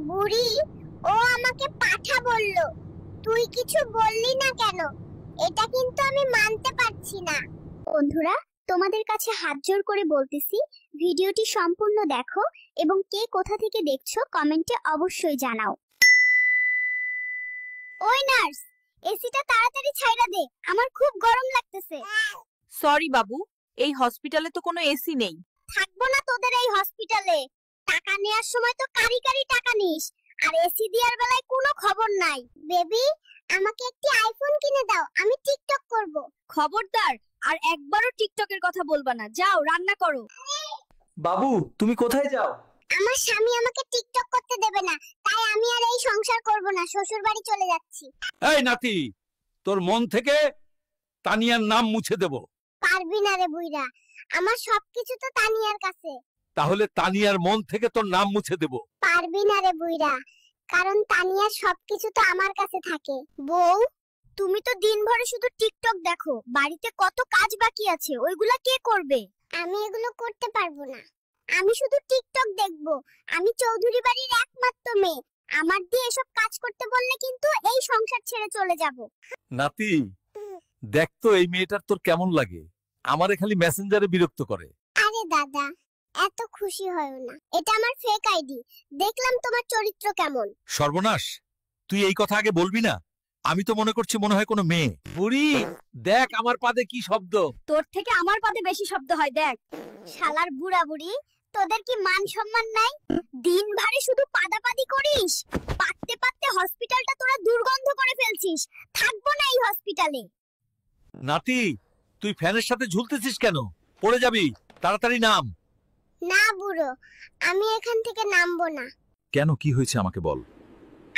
বুড়ি, ও আমাকে পাঠা বলল, তুই কিছু বললি না কেন? এটা কিন্তু আমি মানতে পারছি না। বন্ধুরা, তোমাদের কাছে হাত জোড় করে বলতেছি, ভিডিওটি সম্পূর্ণ দেখো এবং কে কোথা থেকে দেখছো কমেন্টে অবশ্যই জানাও। ওই নার্স, এসিটা তাড়াতাড়ি ছাইড়া দে, আমার খুব গরম লাগতেছে। সরি বাবু, এই হসপিটালে তো কোনো এসি নেই। থাকবো না তোদের এই হসপিটালে। টাকা নেয়ার সময় তো কারি কারি টাকা নিস, আর এসি দেওয়ার বেলায় কোনো খবর নাই। বেবি, আমাকে একটি আইফোন কিনে দাও, আমি টিকটক করব। খবরদার, আর একবারও টিকটকের কথা বলবা না। যাও রান্না করো। বাবু, তুমি কোথায় যাও? আমার স্বামী আমাকে টিকটক করতে দেবে না, তাই আমি আর এই সংসার করব না, শ্বশুর বাড়ি চলে যাচ্ছি। এই নাতি, তোর মন থেকে তানিয়ার নাম মুছে দেব। পারবি না রে বুইরা, আমার সবকিছু তো তানিয়ার কাছে। তাহলে তানিয়ার মন থেকে তোর নাম মুছে দেব। পারবি না রে বুইরা, কারণ তানিয়ার সবকিছু তো আমার কাছে থাকে। বউ, তুমি তো দিনভরে শুধু টিকটক দেখো, বাড়িতে কত কাজ বাকি আছে, ওইগুলা কে করবে? আমি এগুলো করতে পারবো না, আমি শুধু টিকটক দেখবো। আমি চৌধুরী বাড়ির একমাত্র মেয়ে, আমার দিয়ে এসব কাজ করতে বললে কিন্তু এই সংসার ছেড়ে চলে যাব। নাতি, দেখ তো এই মেয়েটার তোর কেমন লাগে। আমারে খালি মেসেঞ্জারে বিরক্ত করে। আরে দাদা, এত খুশি হয়ো না, এটা আমার ফেক আইডি। দেখলাম তোমার চরিত্র কেমন। সর্বনাশ, তুই এই কথা আগে বলবি না। আমি তো মনে করছি মনে হয় কোনো মেয়ে। বুড়ি, দেখ আমার পাদে কি শব্দ। তোর থেকে আমার পাতে বেশি শব্দ হয়, দেখ। শালার বুড়া বুড়ি, তোদের কি মান সম্মান নাই? দিনভরে শুধু পাদাপাদি করিস, পাততে পাততে হসপিটালটা তোরা দুর্গন্ধ করে ফেলছিস। থাকবো না এই হসপিটালে। নাতি, তুই ফ্যানের সাথে ঝুলতেছিস কেন? পড়ে যাবি, তাড়াতাড়ি নাম। না বুড়ো, আমি এখান থেকে নামবো না। কেন, কি হয়েছে আমাকে বল।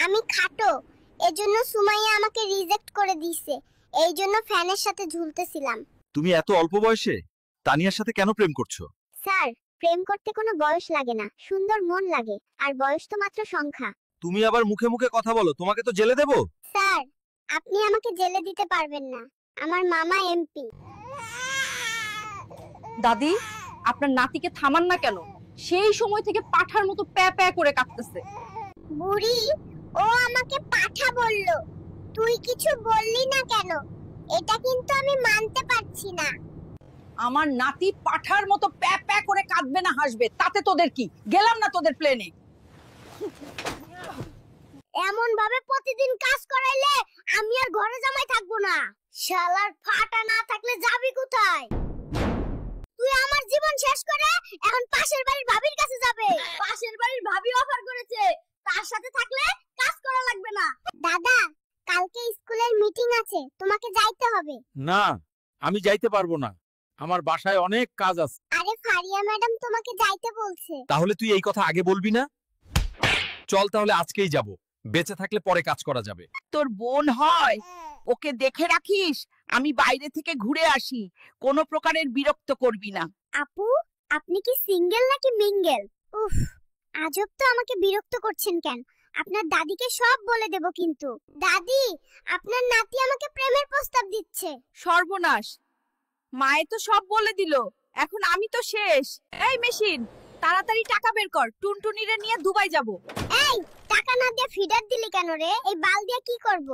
আমি খাটো, এজন্য সুমাইয়া আমাকে রিজেক্ট করে দিয়েছে, এই জন্য ফ্যানের সাথে ঝুলতেছিলাম। তুমি এত অল্প বয়সে তানিয়ার সাথে কেন প্রেম করছো? স্যার, প্রেম করতে কোনো বয়স লাগে না, সুন্দর মন লাগে, আর বয়স তো মাত্র সংখ্যা। তুমি আবার মুখে মুখে কথা বলো, তোমাকে তো জেলে দেব। স্যার, আপনি আমাকে জেলে দিতে পারবেন না, আমার মামা এমপি। দাদি, আপনার নাতিকে থামান না কেন? সেই সময় থেকে পাঠার মতো প্যা প্যা করে কাঁদতেছে। বুড়ি, ও আমাকে পাঠা বলল, তুই কিছু বললি না কেন? এটা কিন্তু আমি মানতে পারছি না। আমার নাতি পাঠার মতো প্যা প্যা করে কাঁদবে না হাসবে, তাতে তোদের কি? গেলাম না তোদের প্লেনে। এমন ভাবে প্রতিদিন কাজ করাইলে আমি আর ঘরে জামাই থাকবো না। শালার ফাটা না থাকলে যাবি কোথায়? তুই আমার জীবন শেষ করে এখন পাশের বাড়ির ভাবির কাছে যাবে। পাশের বাড়ির ভাবি অফার করেছে, তার সাথে থাকলে কাজ করা লাগবে না। দাদা, কালকে স্কুলের মিটিং আছে, তোমাকে যাইতে হবে। না, আমি যাইতে পারবো না, আমার বাসায় অনেক কাজ আছে। আরে ফারিয়া ম্যাডাম তোমাকে যাইতে বলছে। তাহলে তুই এই কথা আগে বলবি না? চল তাহলে আজকেই যাব, বেঁচে থাকলে পরে কাজ করা যাবে। তোর বোন হয়, ওকে দেখে রাখিস। আমি বাইরে থেকে ঘুরে আসি, কোনো প্রকারের বিরক্ত করবি না। আপু, আপনি কি সিঙ্গেল নাকি মিঙ্গেল? উফ, আজব তো, আমাকে বিরক্ত করছেন কেন? আপনার দাদিকে সব বলে দেব কিন্তু। দাদি, আপনার নাতি আমাকে প্রেমের প্রস্তাব দিচ্ছে। সর্বনাশ, মায়ে তো সব বলে দিল, এখন আমি তো শেষ। এই মেশিন, তাড়াতাড়ি টাকা বের কর, টুনটুনিরে নিয়ে দুবাই যাব। এই, টাকা না দিয়ে ফিডার দিলি কেন রে? এই বাল দিয়ে কি করব?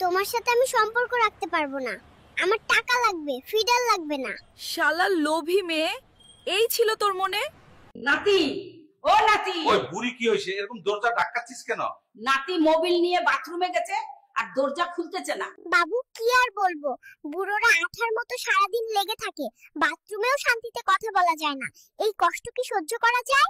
তোমার সাথে আমি সম্পর্ক রাখতে পারবো না, আমার টাকা লাগবে, ফিডার লাগবে না। শালা লোভী মেয়ে, এই ছিল তোর মনে? নাতি, ও নাতি। ওই বুড়ি কি হইছে, এরকম দরজা ধাক্কাচ্ছিস কেন? নাতি মোবাইল নিয়ে বাথরুমে গেছে আর দরজা খুলতেছে না। বাবু, কি আর বলবো, বুড়োরা আঠার মতো সারাদিন লেগে থাকে, বাথরুমেও শান্তিতে কথা বলা যায় না। এই কষ্ট কি সহ্য করা যায়?